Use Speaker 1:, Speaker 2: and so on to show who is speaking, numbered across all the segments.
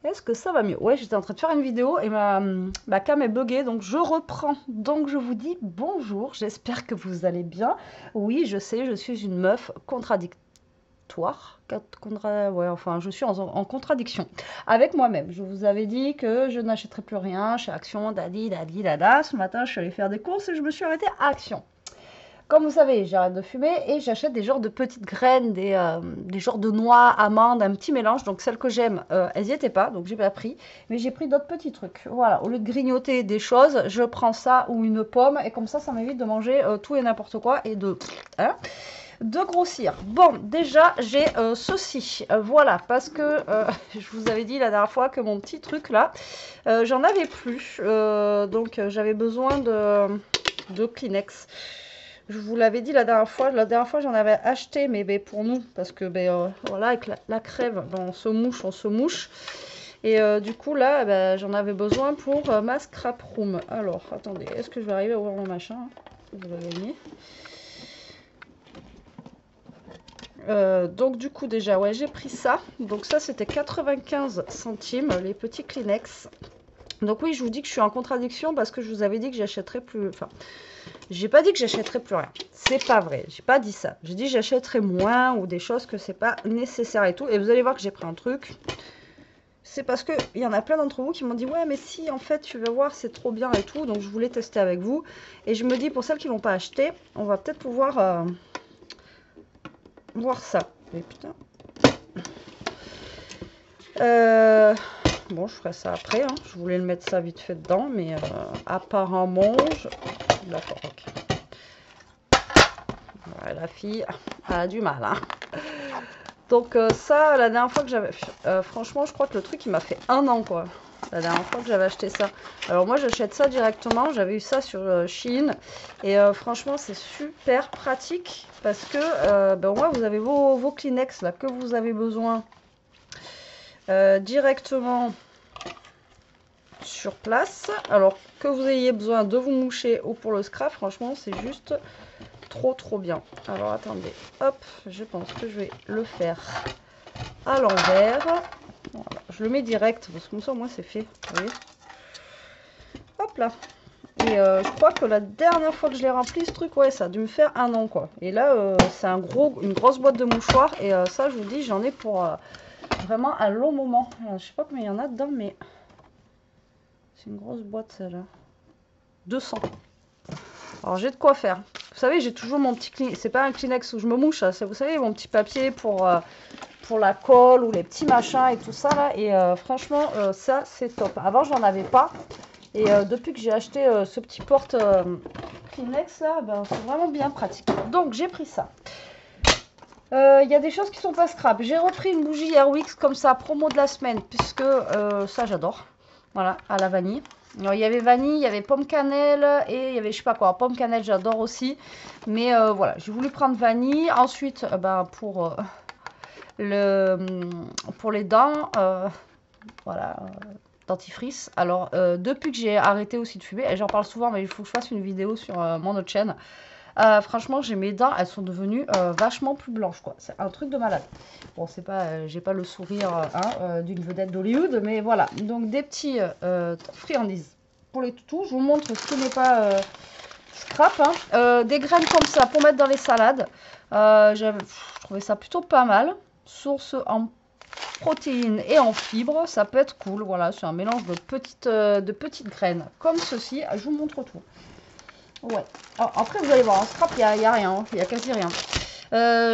Speaker 1: Est-ce que ça va mieux? Ouais, j'étais en train de faire une vidéo et ma cam est buggée, donc je reprends. Donc je vous dis bonjour, j'espère que vous allez bien. Oui, je sais, je suis une meuf contradictoire. Ouais, enfin, je suis en contradiction avec moi-même. Je vous avais dit que je n'achèterais plus rien chez Action, dadi, dadi, dada. Ce matin, je suis allée faire des courses et je me suis arrêtée à Action. Comme vous savez, j'arrête de fumer et j'achète des genres de petites graines, des genres de noix, amandes, un petit mélange. Donc celles que j'aime, elles n'y étaient pas, donc j'ai pas pris. Mais j'ai pris d'autres petits trucs. Voilà, au lieu de grignoter des choses, je prends ça ou une pomme et comme ça m'évite de manger tout et n'importe quoi et hein, de grossir. Bon, déjà j'ai ceci. Voilà, parce que je vous avais dit la dernière fois que mon petit truc là, j'en avais plus. Donc j'avais besoin de Kleenex. Je vous l'avais dit la dernière fois j'en avais acheté, mais pour nous, parce que voilà, avec la crève, on se mouche. Et du coup là, j'en avais besoin pour ma scrap room. Alors, attendez, est-ce que je vais arriver à ouvrir mon machin? Je vais gagner. Donc du coup déjà, ouais, j'ai pris ça. Donc ça, c'était 95 centimes, les petits Kleenex. Donc oui, je vous dis que je suis en contradiction parce que je vous avais dit que j'achèterais plus... Enfin, j'ai pas dit que j'achèterais plus rien. C'est pas vrai. J'ai pas dit ça. J'ai dit que j'achèterais moins ou des choses que c'est pas nécessaire et tout. Et vous allez voir que j'ai pris un truc. C'est parce que il y en a plein d'entre vous qui m'ont dit ouais mais si en fait tu vas voir c'est trop bien et tout. Donc je voulais tester avec vous. Et je me dis pour celles qui l'ont pas acheté, on va peut-être pouvoir voir ça. Mais putain. Bon je ferai ça après. Hein. Je voulais le mettre ça vite fait dedans. Mais apparemment... D'accord, ok. Ouais, la fille a du mal. Hein. Donc ça, la dernière fois que j'avais... franchement, je crois que le truc, il m'a fait 1 an, quoi. La dernière fois que j'avais acheté ça. Alors moi, j'achète ça directement. J'avais eu ça sur Shein. Et franchement, c'est super pratique. Parce que, au moins, vous avez vos Kleenex, là, que vous avez besoin. Directement sur place. Alors, que vous ayez besoin de vous moucher ou pour le scrap, franchement, c'est juste... trop bien. Alors attendez, hop, je pense que je vais le faire à l'envers. Voilà, je le mets direct parce que comme ça au moins c'est fait. Vous voyez, hop là. Et je crois que la dernière fois que je l'ai rempli ce truc, ouais, ça a dû me faire 1 an quoi. Et là c'est une grosse boîte de mouchoirs et ça je vous dis j'en ai pour vraiment un long moment. Je sais pas combien il y en a dedans mais c'est une grosse boîte celle-là. 200. Alors j'ai de quoi faire. Vous savez, j'ai toujours mon petit Kleenex. C'est pas un Kleenex où je me mouche, ça. Vous savez, mon petit papier pour la colle ou les petits machins et tout ça là. Et franchement, ça c'est top. Avant, j'en avais pas. Et depuis que j'ai acheté ce petit porte Kleenex là, c'est vraiment bien pratique. Donc j'ai pris ça. Il y a des choses qui sont pas scrap. J'ai repris une bougie Airwix comme ça, promo de la semaine, puisque ça j'adore. Voilà, à la vanille. Alors, il y avait vanille, il y avait pomme cannelle et il y avait je sais pas quoi. Pomme cannelle, j'adore aussi. Mais voilà, j'ai voulu prendre vanille. Ensuite, pour les dents, voilà, dentifrice. Alors, depuis que j'ai arrêté aussi de fumer, et j'en parle souvent, mais il faut que je fasse une vidéo sur mon autre chaîne. Franchement, j'ai mes dents, elles sont devenues vachement plus blanches, quoi. C'est un truc de malade. Bon, c'est pas, j'ai pas le sourire d'une vedette d'Hollywood, mais voilà. Donc des petits friandises pour les toutous. Je vous montre ce qui n'est pas scrap. Hein. Des graines comme ça pour mettre dans les salades. Je trouvais ça plutôt pas mal. Source en protéines et en fibres, ça peut être cool. Voilà, c'est un mélange de petites graines comme ceci. Je vous montre tout. Ouais. Alors, après, vous allez voir, en scrap, il n'y a rien. Il n'y a quasi rien.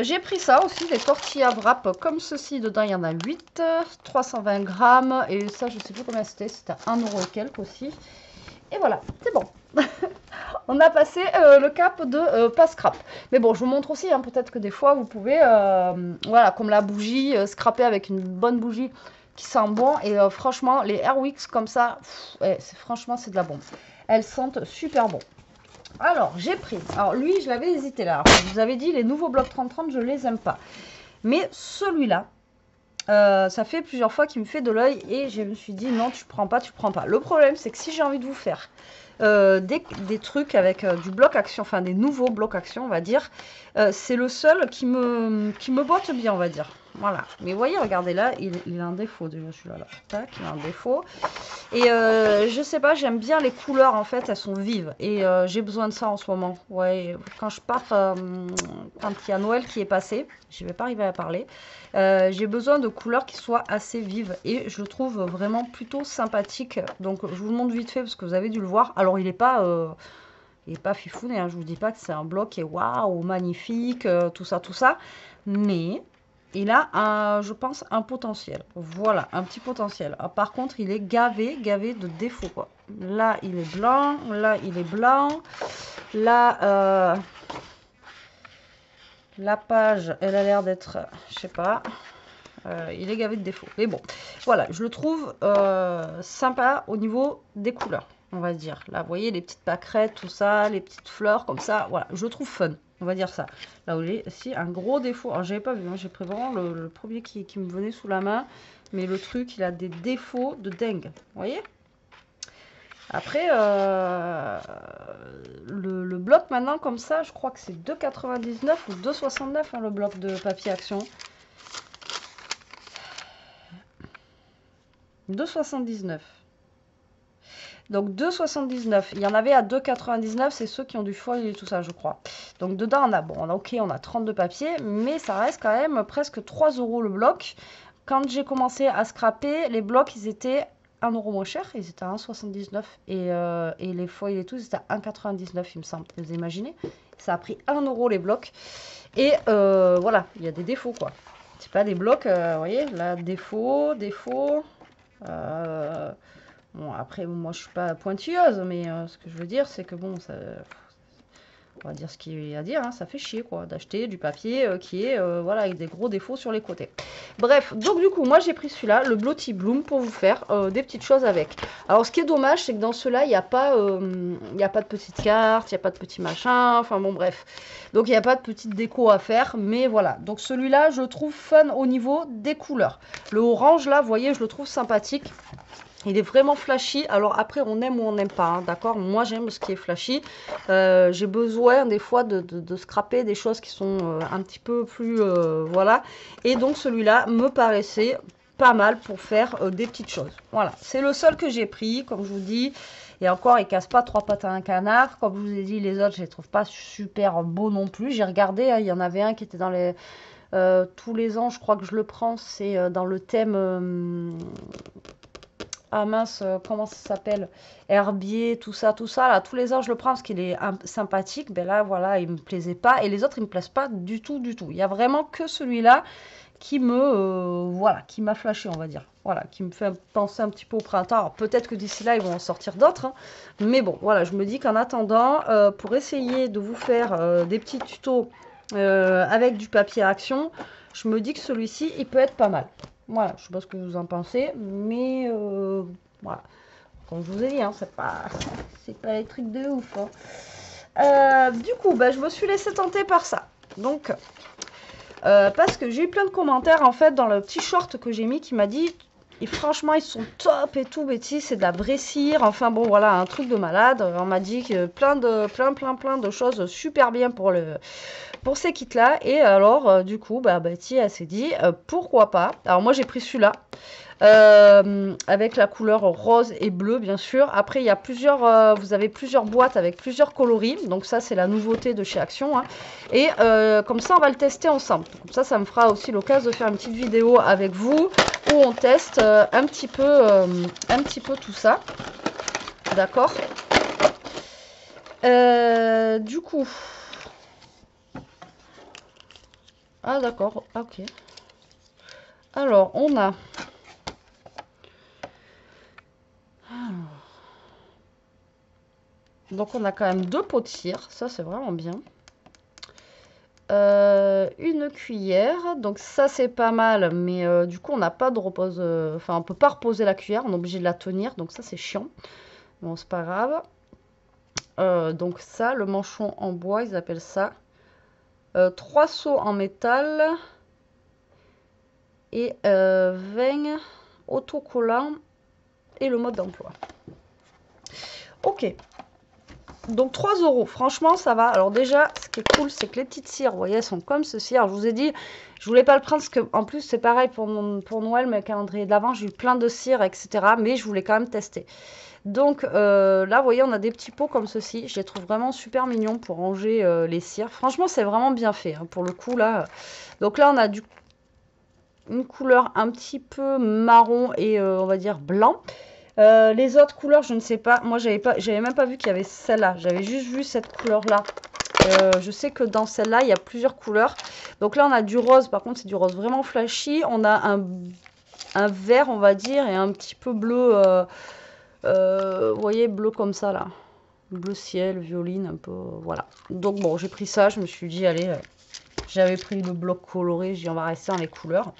Speaker 1: J'ai pris ça aussi, des tortillas wrap comme ceci. Dedans, il y en a 8, 320 grammes. Et ça, je ne sais plus combien c'était. C'était 1 euro et quelques aussi. Et voilà, c'est bon. On a passé le cap de pas scrap. Mais bon, je vous montre aussi, hein, peut-être que des fois, vous pouvez, voilà, comme la bougie, scraper avec une bonne bougie qui sent bon. Et franchement, les Airwix comme ça, franchement, c'est de la bombe. Elles sentent super bon. Alors, j'ai pris. Alors, lui, je l'avais hésité là. Alors, je vous avais dit, les nouveaux blocs 30-30, je les aime pas. Mais celui-là, ça fait plusieurs fois qu'il me fait de l'œil et je me suis dit, non, tu prends pas, tu prends pas. Le problème, c'est que si j'ai envie de vous faire des trucs avec du bloc action, enfin des nouveaux blocs action, on va dire, c'est le seul qui me botte bien, on va dire. Voilà. Mais vous voyez, regardez là, il a un défaut déjà celui-là. Là. Tac, il a un défaut. Et je sais pas, j'aime bien les couleurs en fait, elles sont vives. Et j'ai besoin de ça en ce moment. Ouais, quand je pars, quand il y a Noël qui est passé, je vais pas arriver à parler. J'ai besoin de couleurs qui soient assez vives. Et je le trouve vraiment plutôt sympathique. Donc je vous le montre vite fait parce que vous avez dû le voir. Alors il est pas. Il n'est pas fifouné, hein. Je vous dis pas que c'est un bloc qui est waouh, magnifique, tout ça, tout ça. Mais il a, je pense, un potentiel. Voilà, un petit potentiel. Ah, par contre, il est gavé, gavé de défauts, quoi. Là, il est blanc. Là, il est blanc. Là, la page, elle a l'air d'être, je sais pas. Il est gavé de défauts. Mais bon, voilà, je le trouve sympa au niveau des couleurs, on va dire. Là, vous voyez, les petites pâquerettes, tout ça, les petites fleurs comme ça. Voilà, je le trouve fun, on va dire ça. Là où j'ai si un gros défaut. Alors, j'avais pas vu, hein, j'ai pris vraiment le premier qui me venait sous la main. Mais le truc, il a des défauts de dingue. Vous voyez? Après, le bloc maintenant, comme ça, je crois que c'est 2,99 ou 2,69 hein, le bloc de papier action. 2,79. Donc 2,79. Il y en avait à 2,99. C'est ceux qui ont du foil et tout ça, je crois. Donc dedans, on a, bon, on a 32 papiers, mais ça reste quand même presque 3 euros le bloc. Quand j'ai commencé à scraper, les blocs, ils étaient 1 euro moins cher. Ils étaient à 1,79. Et les foils et tout, ils étaient à 1,99, il me semble. Vous imaginez? Ça a pris 1 euro les blocs. Et voilà, il y a des défauts, quoi. C'est pas des blocs, vous voyez, là, défaut, défaut. Bon, après, moi, je suis pas pointilleuse, mais ce que je veux dire, c'est que bon, ça, on va dire ce qu'il y a à dire, hein, ça fait chier, quoi, d'acheter du papier qui est, voilà, avec des gros défauts sur les côtés. Bref, donc du coup, moi, j'ai pris celui-là, le Blotty Bloom, pour vous faire des petites choses avec. Alors, ce qui est dommage, c'est que dans ceux-là, il n'y a pas de petites cartes, il n'y a pas de petits machins, enfin bon, bref. Donc, il n'y a pas de petite déco à faire, mais voilà. Donc, celui-là, je trouve fun au niveau des couleurs. Le orange, là, vous voyez, je le trouve sympathique. Il est vraiment flashy. Alors après, on aime ou on n'aime pas, hein, d'accord? Moi, j'aime ce qui est flashy. J'ai besoin des fois de scraper des choses qui sont un petit peu plus... voilà. Et donc, celui-là me paraissait pas mal pour faire des petites choses. Voilà. C'est le seul que j'ai pris, comme je vous dis. Et encore, il casse pas 3 pattes à un canard. Comme je vous ai dit, les autres, je les trouve pas super beaux non plus. J'ai regardé, hein, il y en avait un qui était dans les... tous les ans, je crois que je le prends. C'est dans le thème... ah mince, comment ça s'appelle? Herbier, tout ça, là. Tous les ans, je le prends parce qu'il est sympathique. Ben là, voilà, il me plaisait pas. Et les autres, ils me plaisent pas du tout, du tout. Il y a vraiment que celui-là qui me, voilà, qui m'a flashé, on va dire. Voilà, qui me fait penser un petit peu au printemps. Alors, peut-être que d'ici là, ils vont en sortir d'autres. Hein. Mais bon, voilà, je me dis qu'en attendant, pour essayer de vous faire des petits tutos avec du papier action, je me dis que celui-ci, il peut être pas mal. Voilà, je sais pas ce que vous en pensez, mais voilà. Comme je vous ai dit, hein, c'est pas les trucs de ouf. Hein. Du coup, bah, je me suis laissée tenter par ça. Donc, parce que j'ai eu plein de commentaires en fait dans le petit short que j'ai mis qui m'a dit, et franchement, ils sont top et tout, Betty, c'est de la brécire. Enfin bon, voilà, un truc de malade. On m'a dit que plein de choses super bien pour ces kits-là. Et alors, du coup, bah, Betty, elle s'est dit, pourquoi pas. Alors, moi, j'ai pris celui-là. Avec la couleur rose et bleu, bien sûr. Après, il y a plusieurs, vous avez plusieurs boîtes avec plusieurs coloris. Donc, ça, c'est la nouveauté de chez Action. Hein. Et comme ça, on va le tester ensemble. Comme ça me fera aussi l'occasion de faire une petite vidéo avec vous où on teste un petit peu tout ça. D'accord. Du coup... Ah d'accord, ok. Alors, on a... Donc, on a quand même 2 pots de cire. Ça, c'est vraiment bien. Une cuillère. Donc, ça, c'est pas mal. Mais du coup, on n'a pas de repose... Enfin, on peut pas reposer la cuillère. On est obligé de la tenir. Donc, ça, c'est chiant. Bon, c'est pas grave. Donc, ça, le manchon en bois, ils appellent ça. 3 seaux en métal. Et 20 autocollants. Et le mode d'emploi. Ok. Donc 3 €, franchement ça va. Alors déjà, ce qui est cool, c'est que les petites cires, vous voyez, elles sont comme ceci. Alors je vous ai dit, je voulais pas le prendre parce que en plus c'est pareil pour Noël, mais le calendrier de l'Avent, j'ai eu plein de cires, etc. Mais je voulais quand même tester. Donc là, vous voyez, on a des petits pots comme ceci. Je les trouve vraiment super mignons pour ranger les cires. Franchement, c'est vraiment bien fait, hein, pour le coup là. Donc là, on a une couleur un petit peu marron et on va dire blanc. Les autres couleurs, je ne sais pas. Moi, j'avais même pas vu qu'il y avait celle-là. J'avais juste vu cette couleur-là. Je sais que dans celle-là, il y a plusieurs couleurs. Donc là, on a du rose. Par contre, c'est du rose vraiment flashy. On a un vert, on va dire, et un petit peu bleu. Vous voyez, bleu comme ça, là. Bleu ciel, violine, un peu. Voilà. Donc bon, j'ai pris ça. Je me suis dit, allez, j'avais pris le bloc coloré. J'ai dit, on va rester dans les couleurs.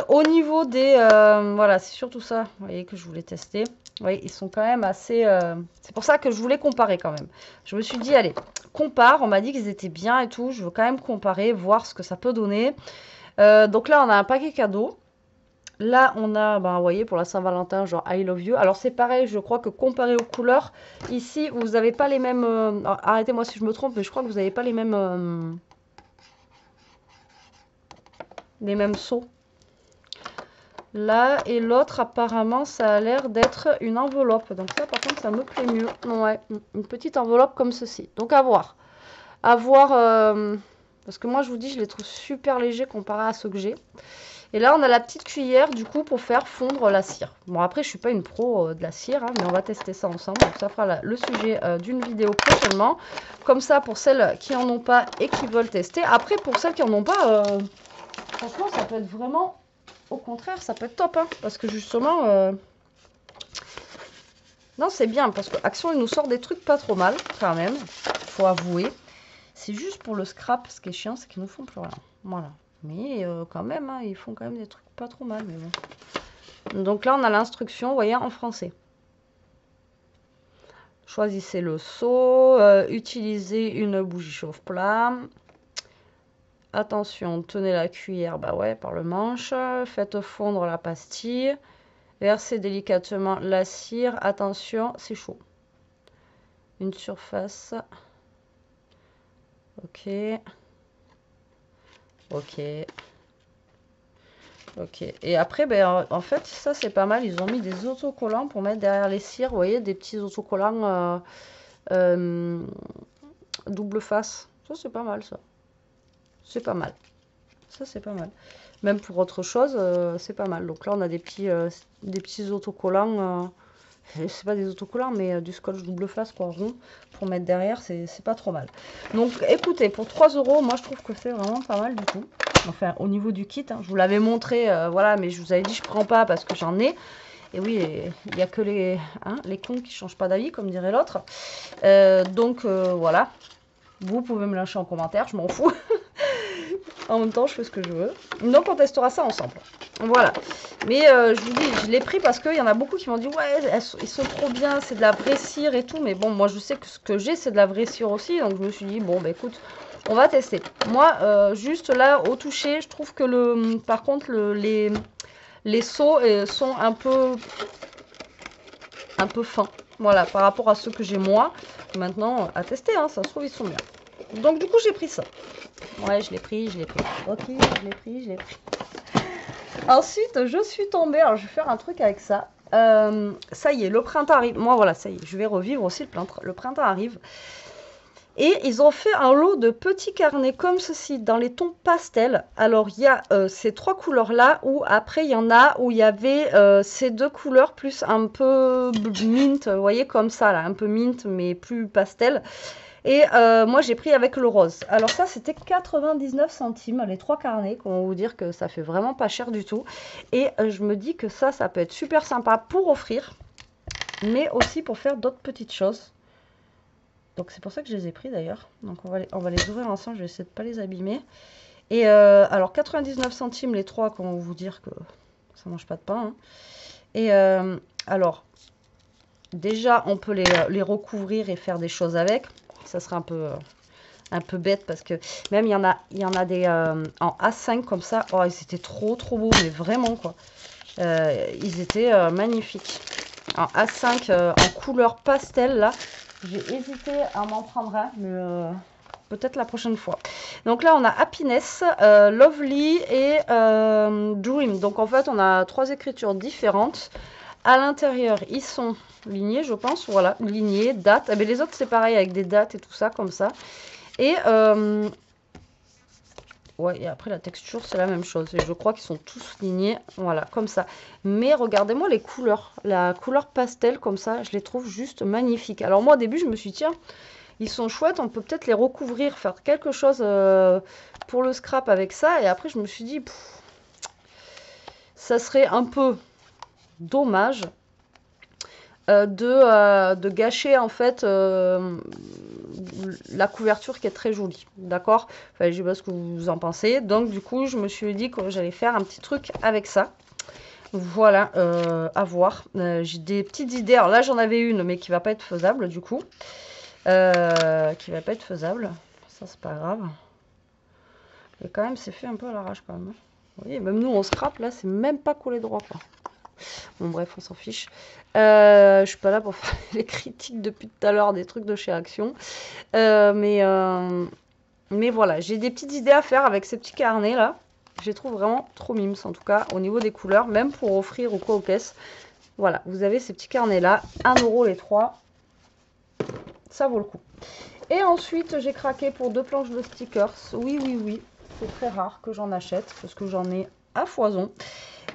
Speaker 1: Au niveau des... voilà, c'est surtout ça, vous voyez, que je voulais tester. Vous voyez, ils sont quand même assez... c'est pour ça que je voulais comparer quand même. Je me suis dit, allez, compare. On m'a dit qu'ils étaient bien et tout. Je veux quand même comparer, voir ce que ça peut donner. Donc là, on a un paquet cadeau. Là, on a, ben, vous voyez, pour la Saint-Valentin, genre I love you. Alors, c'est pareil, je crois que comparé aux couleurs, ici, vous n'avez pas les mêmes... arrêtez-moi si je me trompe, mais je crois que vous n'avez pas les mêmes seaux. Là, et l'autre, apparemment, ça a l'air d'être une enveloppe. Donc ça, par contre, ça me plaît mieux. Ouais, une petite enveloppe comme ceci. Donc, à voir. À voir, parce que moi, je vous dis, je les trouve super légers comparé à ceux que j'ai. Et là, on a la petite cuillère, du coup, pour faire fondre la cire. Bon, après, je suis pas une pro de la cire, hein, mais on va tester ça ensemble. Donc, ça fera le sujet d'une vidéo prochainement. Comme ça, pour celles qui en ont pas et qui veulent tester. Après, pour celles qui en ont pas, franchement, ça peut être vraiment... Au contraire, ça peut être top, hein, parce que justement... Non, c'est bien, parce que Action, il nous sort des trucs pas trop mal, quand même. Faut avouer. C'est juste pour le scrap, ce qui est chiant, c'est qu'ils nous font plus rien. Voilà. Mais quand même, hein, ils font quand même des trucs pas trop mal, mais bon. Donc là, on a l'instruction, vous voyez, en français. Choisissez le seau, utilisez une bougie chauffe-plat. Attention, tenez la cuillère, bah ouais, par le manche. Faites fondre la pastille. Versez délicatement la cire. Attention, c'est chaud. Une surface. Ok. Ok. Ok. Et après, ben, en fait, ça c'est pas mal. Ils ont mis des autocollants pour mettre derrière les cires. Vous voyez, des petits autocollants double face. Ça c'est pas mal, ça. C'est pas mal. Ça c'est pas mal. Même pour autre chose, c'est pas mal. Donc là, on a des petits autocollants. C'est pas des autocollants, mais du scotch double face, quoi, rond, pour mettre derrière, c'est pas trop mal. Donc, écoutez, pour 3 €, moi, je trouve que c'est vraiment pas mal du tout. Enfin, au niveau du kit, hein, je vous l'avais montré, voilà, mais je vous avais dit, je prends pas parce que j'en ai. Et oui, il n'y a que les cons qui changent pas d'avis, comme dirait l'autre. Donc, voilà. Vous pouvez me lâcher en commentaire, je m'en fous. En même temps, je fais ce que je veux. Donc, on testera ça ensemble. Voilà. Mais je vous dis, je l'ai pris parce qu'il y en a beaucoup qui m'ont dit, ouais, ils sont trop bien, c'est de la vraie cire et tout. Mais bon, moi, je sais que ce que j'ai, c'est de la vraie cire aussi. Donc, je me suis dit, bon, bah écoute, on va tester. Moi, juste là, au toucher, je trouve que par contre, les seaux sont un peu fins. Voilà, par rapport à ceux que j'ai moi. Maintenant, à tester, hein, ça se trouve, ils sont bien. Donc, du coup, j'ai pris ça. Ouais, je l'ai pris. Ok, je l'ai pris. Ensuite, je suis tombée. Alors, je vais faire un truc avec ça. Ça y est, le printemps arrive. Moi, voilà, ça y est, je vais revivre aussi le printemps arrive. Et ils ont fait un lot de petits carnets comme ceci, dans les tons pastels. Alors, il y a ces 3 couleurs-là, ou après, il y en a où il y avait ces 2 couleurs, plus un peu mint, vous voyez, comme ça, là, un peu mint, mais plus pastel. Et moi, j'ai pris avec le rose. Alors ça, c'était 99 centimes, les 3 carnets. Comment vous dire que ça fait vraiment pas cher du tout. Et je me dis que ça peut être super sympa pour offrir, mais aussi pour faire d'autres petites choses. Donc c'est pour ça que je les ai pris d'ailleurs. Donc on va les ouvrir ensemble, je vais essayer de ne pas les abîmer. Et alors 99 centimes les 3, comment vous dire que ça mange pas de pain. Hein. Et alors, déjà on peut les recouvrir et faire des choses avec. Ça sera un peu bête parce que même il y en a des en A5 comme ça. Oh, ils étaient trop beaux, mais vraiment quoi. Ils étaient magnifiques. En A5 en couleur pastel là. J'ai hésité à m'en prendre un, mais peut-être la prochaine fois. Donc là, on a Happiness, Lovely et Dream. Donc en fait, on a 3 écritures différentes. À l'intérieur, ils sont lignés, je pense. Voilà, lignés, dates. Eh bien, les autres, c'est pareil, avec des dates et tout ça, comme ça. Et, ouais, et après, la texture, c'est la même chose. Et je crois qu'ils sont tous lignés, voilà, comme ça. Mais regardez-moi les couleurs. La couleur pastel, comme ça, je les trouve juste magnifiques. Alors moi, au début, je me suis dit, tiens, ils sont chouettes, on peut peut-être les recouvrir, faire quelque chose pour le scrap avec ça. Et après, je me suis dit, ça serait un peu dommage de gâcher en fait la couverture qui est très jolie, d'accord? Enfin, je sais pas ce que vous en pensez. Donc du coup, je me suis dit que j'allais faire un petit truc avec ça. Voilà, à voir. J'ai des petites idées. Alors là, j'en avais une, mais qui va pas être faisable du coup. Qui va pas être faisable. Ça, c'est pas grave. Et quand même, c'est fait un peu à l'arrache quand même. Vous voyez, même nous, on scrape, là, c'est même pas collé droit, quoi. Bon, bref, on s'en fiche. Je suis pas là pour faire les critiques depuis tout à l'heure des trucs de chez Action. Mais voilà, j'ai des petites idées à faire avec ces petits carnets, là. Je les trouve vraiment trop mimes, en tout cas, au niveau des couleurs, même pour offrir ou quoi aux caisses. Voilà, vous avez ces petits carnets-là. 1 € les 3. Ça vaut le coup. Et ensuite, j'ai craqué pour 2 planches de stickers. Oui, oui, oui. C'est très rare que j'en achète parce que j'en ai à foison.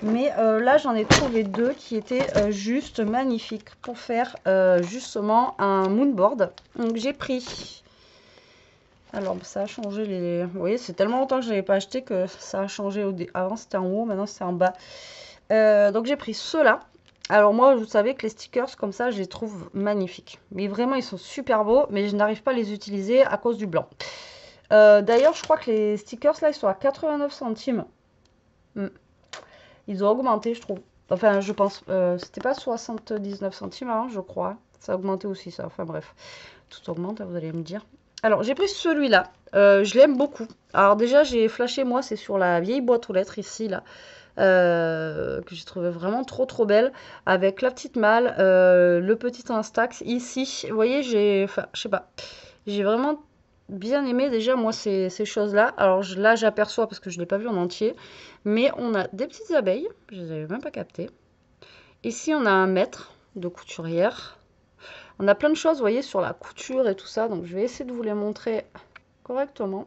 Speaker 1: Mais là, j'en ai trouvé 2 qui étaient juste magnifiques pour faire justement un moonboard. Donc, j'ai pris... Alors, ça a changé les... Vous voyez, c'est tellement longtemps que je ne l'avais pas acheté que ça a changé. Avant, c'était en haut, maintenant, c'est en bas. Donc, j'ai pris ceux-là. Alors moi, vous savez que les stickers comme ça, je les trouve magnifiques. Mais vraiment, ils sont super beaux, mais je n'arrive pas à les utiliser à cause du blanc. D'ailleurs, je crois que les stickers là, ils sont à 89 centimes. Ils ont augmenté, je trouve. Enfin, je pense. C'était pas 79 centimes avant, je crois. Ça a augmenté aussi, ça. Enfin bref, tout augmente, vous allez me dire. Alors, j'ai pris celui-là. Je l'aime beaucoup. Alors déjà, j'ai flashé, moi, c'est sur la vieille boîte aux lettres ici, là. Que j'ai trouvé vraiment trop belle, avec la petite malle, le petit instax ici. Vous voyez, enfin, je sais pas, j'ai vraiment bien aimé déjà moi ces choses-là. Alors là, j'aperçois parce que je l'ai pas vu en entier, mais on a des petites abeilles, je les avais même pas captées. Ici, on a un mètre de couturière. On a plein de choses, vous voyez, sur la couture et tout ça. Donc, je vais essayer de vous les montrer correctement.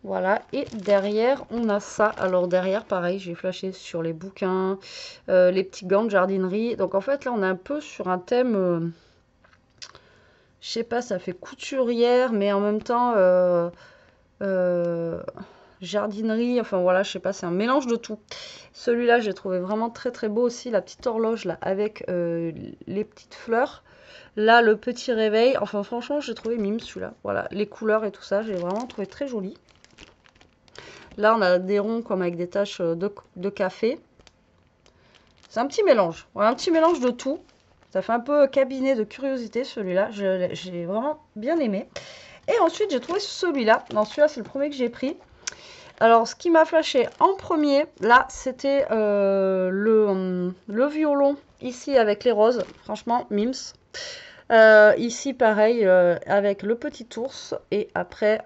Speaker 1: Voilà, et derrière, on a ça. Alors derrière, pareil, j'ai flashé sur les bouquins, les petits gants de jardinerie. Donc en fait, là, on est un peu sur un thème, je sais pas, ça fait couturière, mais en même temps, jardinerie. Enfin voilà, je sais pas, c'est un mélange de tout. Celui-là, j'ai trouvé vraiment très beau aussi. La petite horloge, là, avec les petites fleurs. Là, le petit réveil. Enfin, franchement, j'ai trouvé mime celui-là. Voilà, les couleurs et tout ça, j'ai vraiment trouvé très joli. Là, on a des ronds comme avec des taches de café. C'est un petit mélange. Voilà, un petit mélange de tout. Ça fait un peu cabinet de curiosité, celui-là. J'ai vraiment bien aimé. Et ensuite, j'ai trouvé celui-là. Non, celui-là, c'est le premier que j'ai pris. Alors, ce qui m'a flashé en premier, là, c'était le violon, ici, avec les roses. Franchement, mims. Ici, pareil, avec le petit ours. Et après,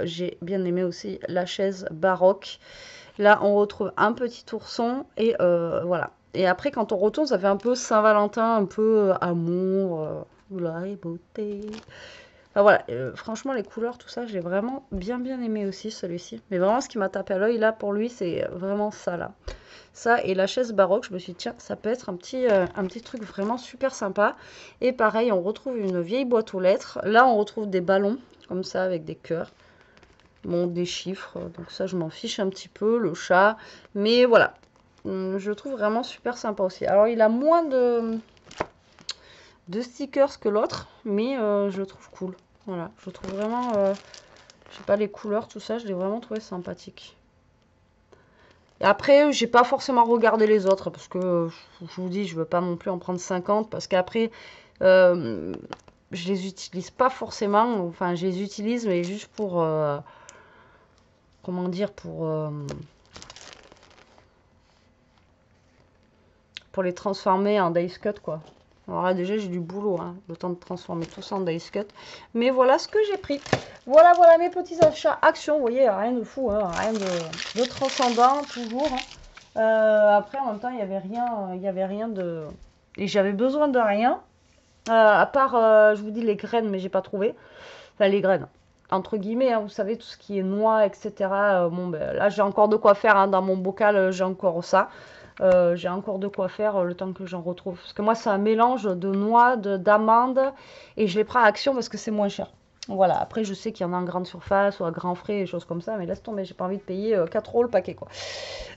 Speaker 1: j'ai bien aimé aussi la chaise baroque. Là, on retrouve un petit ourson. Et voilà. Et après, quand on retourne, ça fait un peu Saint-Valentin, un peu amour, et beauté. Enfin, voilà, franchement, les couleurs, tout ça, j'ai vraiment bien aimé aussi, celui-ci. Mais vraiment, ce qui m'a tapé à l'œil, là, pour lui, c'est vraiment ça, là. Ça et la chaise baroque, je me suis dit, tiens, ça peut être un petit truc vraiment super sympa. Et pareil, on retrouve une vieille boîte aux lettres. Là, on retrouve des ballons, comme ça, avec des cœurs. Bon, des chiffres, donc ça, je m'en fiche un petit peu, le chat. Mais voilà, je le trouve vraiment super sympa aussi. Alors, il a moins de stickers que l'autre, mais je le trouve cool. Voilà, je trouve vraiment, je sais pas, les couleurs, tout ça, je l'ai vraiment trouvé sympathique. Et après, j'ai pas forcément regardé les autres parce que je vous dis, je veux pas non plus en prendre 50 parce qu'après, je les utilise pas forcément. Enfin, je les utilise, mais juste pour, comment dire, pour les transformer en dice cut, quoi. Alors là, déjà, j'ai du boulot, hein, le temps de transformer tout ça en dice cut. Mais voilà ce que j'ai pris. Voilà, voilà mes petits achats actions. Vous voyez, rien de fou, hein, rien de transcendant, toujours. Hein. Après, en même temps, il y avait rien de... Et j'avais besoin de rien. À part, je vous dis, les graines, mais j'ai pas trouvé. Enfin, les graines, entre guillemets, hein, vous savez, tout ce qui est noix, etc. Bon, ben, là, j'ai encore de quoi faire, hein, dans mon bocal, j'ai encore ça. J'ai encore de quoi faire le temps que j'en retrouve. Parce que moi, c'est un mélange de noix, d'amandes, et je les prends à Action parce que c'est moins cher. Voilà, après, je sais qu'il y en a en grande surface ou à grand frais, des choses comme ça, mais laisse tomber, j'ai pas envie de payer 4 € le paquet, quoi.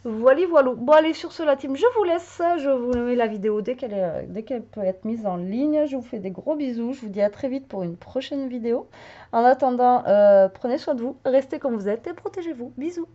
Speaker 1: Voilà, voilà. Bon, allez, sur ce, la team, je vous laisse. Je vous mets la vidéo dès qu'elle peut être mise en ligne. Je vous fais des gros bisous. Je vous dis à très vite pour une prochaine vidéo. En attendant, prenez soin de vous, restez comme vous êtes et protégez-vous. Bisous.